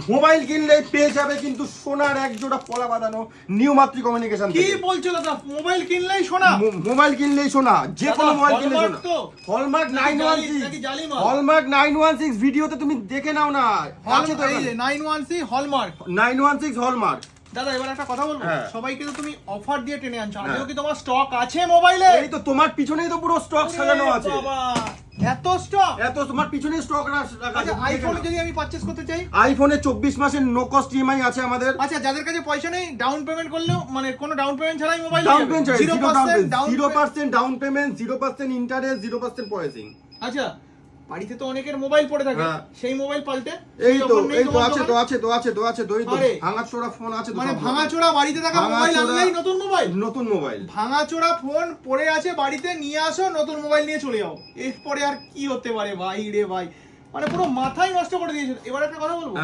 Mobile কিনলেই পেয়ে যাবে কিন্তু সোনার এক জোড়া পলা বাঁধানো নিউ মাতৃ কমিউনিকেশন। কি বলছো দাদা, মোবাইল কিনলেই সোনা? মোবাইল কিনলেই সোনা, যে কোনো মোবাইল কিনলেই সোনা। হলমার্ক নাকি 916, জালি মাল? হলমার্ক 916 ভিডিওতে তুমি দেখে নাও না, আছে তো এই যে 916 হলমার্ক 916 হলমার্ক। দাদা এবার একটা কথা বলবো, হ্যাঁ। সবাইকে তো তুমি অফার দিয়ে টেনে আনছো, আজও হ্যাঁ। কি তোমার স্টক আছে মোবাইলে? এই তো তোমার পিছনেই তো পুরো স্টক সাজানো আছে। বাবা এত স্টক! এত তোমার পিছনেই স্টক রাখা আচ্ছা আছে। আইফোন যদি আমি পারচেজ করতে চাই? আইফোনে 24 মাসের নো কস্ট ইএমআই আছে আমাদের। আচ্ছা যাদের কাছে পয়সা নেই, ডাউন পেমেন্ট করলেও মানে কোনো ডাউন পেমেন্ট ছাড়াই mobile down payment 0% down 0% down payment, 0% interest, 0% processing. আচ্ছা বাড়িতে তো অনেকের মোবাইল পড়ে থাকে, হ্যাঁ। সেই মোবাইল পাল্টে এই তো যখন নেই এই তো তোমার আছে তো দোকানে, আছে তো আছে তো আছে তো এই তো আরে। ভাঙাচোরা ফোন আছে তো, মানে সব ভাঙাচোরা বাড়িতে থাকা মোবাইল ভাঙাচোরা- আনলেই নতুন মোবাইল? নতুন মোবাইল। ভাঙাচোরা ফোন পড়ে আছে বাড়িতে, নিয়ে আসো, নতুন মোবাইল নিয়ে চলে যাও। এরপরে আর কি হতে পারে ভাই রে ভাই, মানে পুরো মাথায় নষ্ট করে দিয়েছে। এবার একটা কথা বলবো,